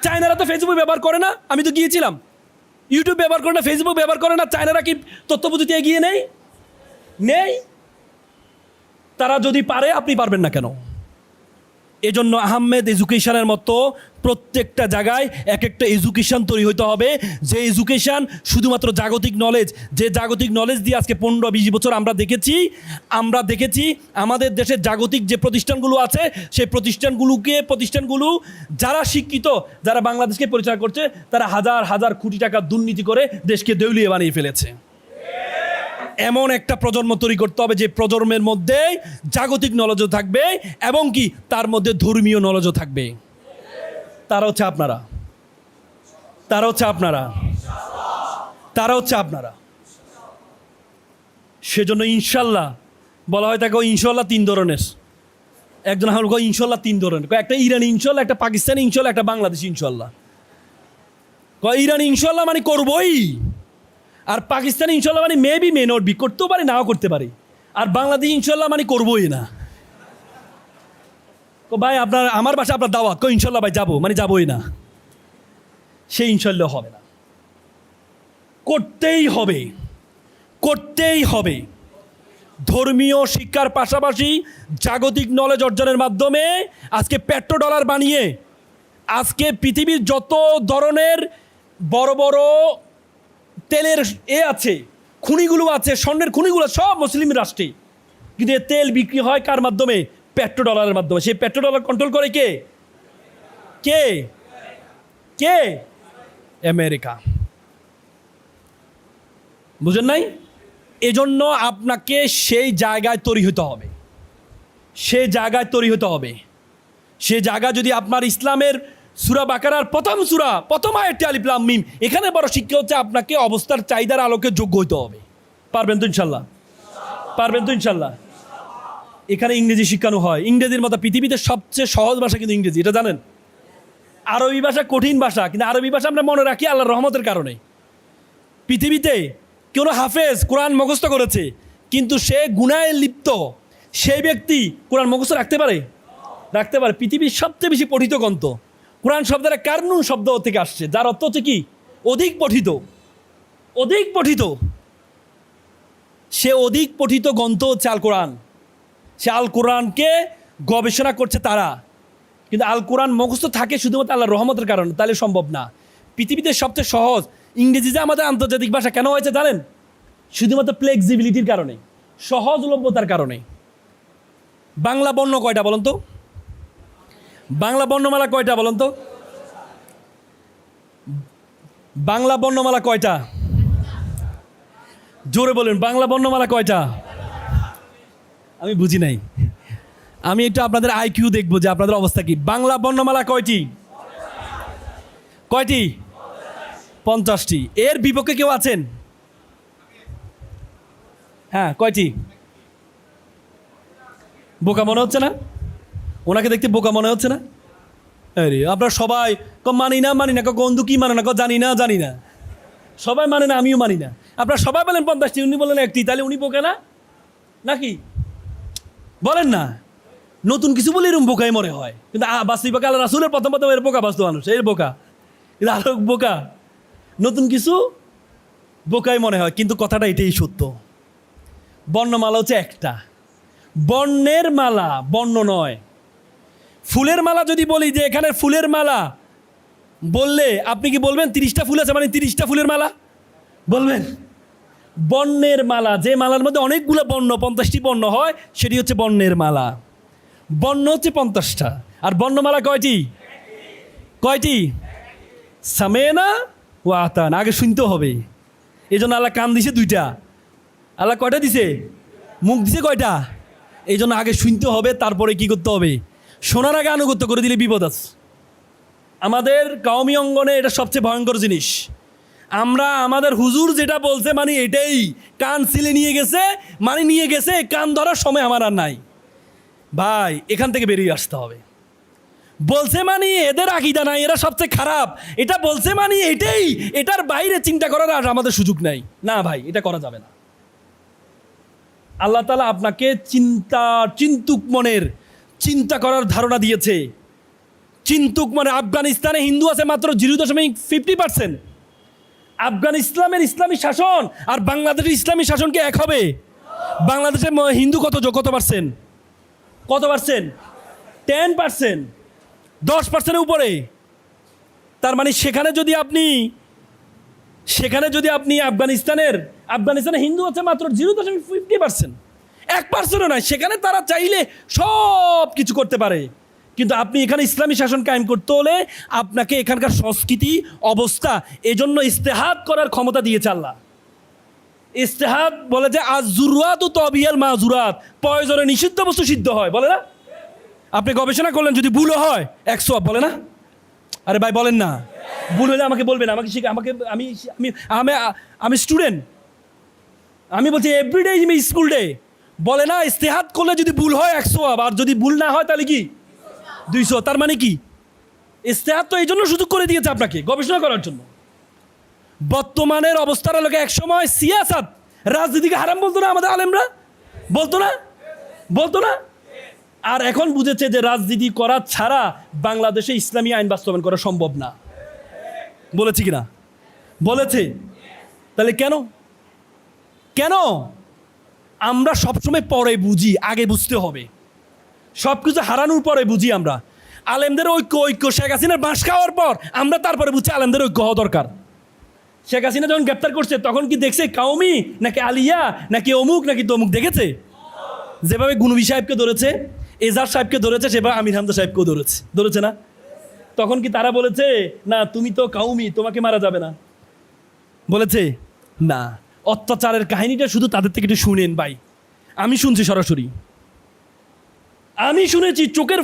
চায়নারা তো ফেসবুক ব্যবহার করে না, আমি তো গিয়েছিলাম। ইউটিউব ব্যবহার করে না, ফেসবুক ব্যবহার করে না, চায়নারা কি তথ্যপ্রযুক্তি এগিয়ে নেই? তারা যদি পারে, আপনি পারবেন না কেন? এজন্য আহমেদ এডুকেশনের মতো প্রত্যেকটা জায়গায় এক একটা এডুকেশন তৈরি হতে হবে, যে এডুকেশন শুধুমাত্র জাগতিক নলেজ, যে জাগতিক নলেজ দিয়ে আজকে 15-20 বছর আমরা দেখেছি আমাদের দেশের জাগতিক যে প্রতিষ্ঠানগুলো আছে, সেই প্রতিষ্ঠানগুলো যারা শিক্ষিত, যারা বাংলাদেশকে পরিচালনা করছে, তারা হাজার হাজার কোটি টাকা দুর্নীতি করে দেশকে দেউলিয়া বানিয়ে ফেলেছে। এমন একটা প্রজন্ম তৈরি করতে হবে যে প্রজন্মের মধ্যে জাগতিক নলেজও থাকবে এবং কি তার মধ্যে ধর্মীয় নলেজও থাকবে। তারা হচ্ছে আপনারা। সেজন্য ইনশাল্লাহ বলা হয় তাকে ইনশাল্লাহ 3 ধরনের। একজন আমার ইনশাল্লাহ 3 ধরনের, একটা ইরানি ইনশাল্লাহ, একটা পাকিস্তানি ইনশাল্লাহ, একটা বাংলাদেশি ইনশাল্লাহ। ইরানি ইনশাল্লাহ মানে করবই, আর পাকিস্তানি ইনশাল্লাহ মানে মে নট বি, করতেও পারে নাও করতে পারে, আর বাংলাদেশ ইনশাল্লাহ মানে করবোই না। ভাই আমার বাসা আপনার দাওয়াত, ইনশাল্লাহ ভাই যাবো, মানে যাবোই না, সে ইনশাল্লাহ হবে না। করতেই হবে। ধর্মীয় শিক্ষার পাশাপাশি জাগতিক নলেজ অর্জনের মাধ্যমে আজকে পেট্রোডলার বানিয়ে আজকে পৃথিবীর যত ধরনের বড় বড় তেলের আছে, খনিগুলো আছে, স্বর্ণের খনিগুলো সব মুসলিম রাষ্ট্রে, কিন্তু তেল বিক্রি হয় কার মাধ্যমে? পেট্রোডলারের মাধ্যমে। সেই পেট্রোডলার কন্ট্রোল করে কে? আমেরিকা। বুঝেন নাই? এজন্য আপনাকে সেই জায়গায় তৈরি হতে হবে। সে জায়গা যদি আপনার ইসলামের সূরা বাকারার প্রথম আয়াতটি আলিফ লাম মিম, এখানে বড় শিক্ষা হচ্ছে আপনাকে অবস্থার চাহিদার আলোকে যোগ্য হতে হবে। পারবেন তো ইনশাল্লাহ? এখানে ইংরেজি শিখানো হয়। ইংরেজির মতো পৃথিবীতে সবচেয়ে সহজ ভাষা কিন্তু ইংরেজি, এটা জানেন? আরবি ভাষা কঠিন ভাষা, কিন্তু আরবি ভাষা আমরা মনে রাখি আল্লাহর রহমতের কারণে। পৃথিবীতে কেউ হাফেজ কোরআন মুখস্থ করেছে, কিন্তু সে গুনাহে লিপ্ত, সেই ব্যক্তি কোরআন মুখস্থ রাখতে পারে? পৃথিবীর সবচেয়ে বেশি পঠিত গ্রন্থ কোরআন শব্দের কারনুন শব্দ থেকে আসছে, যার অর্থ হচ্ছে কি? অধিক পঠিত। সে অধিক পঠিত গ্রন্থ হচ্ছে আল কোরআন। সে আল কোরআনকে গবেষণা করছে তারা, কিন্তু আল কোরআন মুখস্থ থাকে শুধুমাত্র আল্লাহর রহমতের কারণে, তাহলে সম্ভব না। পৃথিবীতে সবচেয়ে সহজ ইংরেজি যে আমাদের আন্তর্জাতিক ভাষা কেন হয়েছে জানেন? শুধুমাত্র ফ্লেক্সিবিলিটির কারণে, সহজলভ্যতার কারণে। বাংলা বর্ণ কয়টা বলুন তো? বাংলা বর্ণমালা কয়টা বলুন তো? বাংলা বর্ণমালা কয়টা? জোরে বলেন, বাংলা বর্ণমালা কয়টা? আমি বুঝি নাই, আমি একটু আপনাদের আইকিউ দেখবো যে আপনাদের অবস্থা কি। বাংলা বর্ণমালা কয়টি? 50টি। এর বিপক্ষে কেউ আছেন? হ্যাঁ, কয়টি? বোকা মনে হচ্ছে না? ওনাকে দেখতে বোকা মনে হচ্ছে না? আরে আপনারা সবাই মানি না, বন্ধু কি মানে না, জানি না, সবাই মানে না, আমিও মানি না। আপনারা সবাই বলেন 50টি, উনি বলেন 1টি, তাহলে উনি বোকা না নাকি? বলেন না। নতুন কিছু বলে এরকম বোকাই মনে হয়, কিন্তু বাস্তবিক আল্লাহ রাসূলের প্রথম এর বোকা বাস্তব মানুষ, এর বোকা, কিন্তু আরো বোকা, নতুন কিছু বোকাই মনে হয়। কিন্তু কথাটা এটাই সত্য। বর্ণমালা হচ্ছে একটা, বর্ণের মালা, বর্ণ নয়। ফুলের মালা যদি বলি যে এখানে ফুলের মালা, বললে আপনি কি বলবেন 30টা ফুল আছে মানে 30টা ফুলের মালা বলবেন? বর্ণের মালা, যে মালার মধ্যে অনেকগুলো বর্ণ, 50টি বর্ণ হয়, সেটি হচ্ছে বর্ণের মালা। বর্ণ হচ্ছে 50টা, আর বর্ণমালা কয়টি? সামেনা ও আতান, আগে শুনতে হবে। এই জন্য আল্লাহ কান দিছে 2টা, আল্লাহ কয়টা দিছে? মুখ দিছে কয়টা? এই জন্য আগে শুনতে হবে, তারপরে কি করতে হবে? শোনার আগে আনুগত্য করে দিলে বিপদ আছে। আমাদের কওমি অঙ্গনে এটা সবচেয়ে ভয়ঙ্কর জিনিস। আমরা আমাদের হুজুর যেটা বলছে মানে এটাই, কান ছিলে নিয়ে গেছে, কান ধরার সময় আমার আর নাই। ভাই, এখান থেকে বেরিয়ে আসতে হবে। বলছে মানে এদের আকীদা নাই, এরা সবচেয়ে খারাপ, এটা বলছে মানে এটাই, এটার বাইরে চিন্তা করার আর আমাদের সুযোগ নাই। না ভাই, এটা করা যাবে না। আল্লাহ তাআলা আপনাকে চিন্তুক মনের, চিন্তা করার ধারণা দিয়েছে। চিন্তুক মানে আফগানিস্তানে হিন্দু আছে মাত্র 0.50%। আফগানিস্তানের ইসলামী শাসন আর বাংলাদেশের ইসলামী শাসন কি এক হবে? বাংলাদেশের হিন্দু কত পার্সেন্ট? কত পার্সেন্ট? 10%, 10%-এর উপরে। তার মানে সেখানে যদি আপনি আফগানিস্তানে হিন্দু আছে মাত্র 0.50%, 1%-ও নয়। সেখানে তারা চাইলে সব কিছু করতে পারে। কিন্তু আপনি এখানে ইসলামী শাসন কায়েম করতে হলে আপনাকে এখানকার সংস্কৃতি অবস্থা এজন্য ইস্তেহাদ করার ক্ষমতা দিয়েছে আল্লাহ। ইস্তেহাদ বলে যে আজ-জুররাতু তবিয়াল মাজুরাত, প্রয়োজনে নিষিদ্ধ বস্তু সিদ্ধ হয়, বলে না? আপনি গবেষণা করলেন, যদি ভুলও হয় 100 বলে না? আরে ভাই বলেন না, ভুল হলে আমাকে বলবেন, আমি স্টুডেন্ট, আমি বলছি এভরিডে স্কুল ডে, বলে না ইস্তেহাদ করলে যদি ভুল হয় 100, আর যদি ভুল না হয় তাহলে কি 200। তার মানে কি? ইস্তেহাদ তো এই জন্য সুযোগ করে দিয়েছে আপনাকে গবেষণা করার জন্য। বর্তমানের অবস্থার লোকে একসময় সিয়াসাত, রাজনীতিকে হারাম বলতো না আমাদের আলেমরা? বলতো না? আর এখন বুঝেছে যে রাজনীতি করা ছাড়া বাংলাদেশে ইসলামী আইন বাস্তবায়ন করা সম্ভব না। বলেছে কিনা? বলেছে। তাহলে কেন আমরা সবসময় পরে বুঝি, আগে বুঝতে হবে। সব কিছু হারানোর পরে বুঝি আমরা। আলেমদের ঐক্য শেখ হাসিনার বাঁশ খাওয়ার পর আমরা তারপরে বুঝছি আলেমদের ঐক্য হওয়া দরকার। শেখ হাসিনা যখন গ্রেপ্তার করছে তখন কি দেখছে কাউমি নাকি আলিয়া নাকি অমুক নাকি তমুক? দেখেছে? যেভাবে গুনবী সাহেবকে ধরেছে, এজাজ সাহেবকে ধরেছে, সেভাবে আমির হামজা সাহেবকেও ধরেছে না? তখন কি তারা বলেছে না তুমি তো কাউমি, তোমাকে মারা যাবে না? বলেছে না। অত্যাচারের কাহিনীটা শুধু তাদের থেকে একটু শুনেন ভাই। আমি শুনছি সরাসরি, আমি শুনেছি, চোখের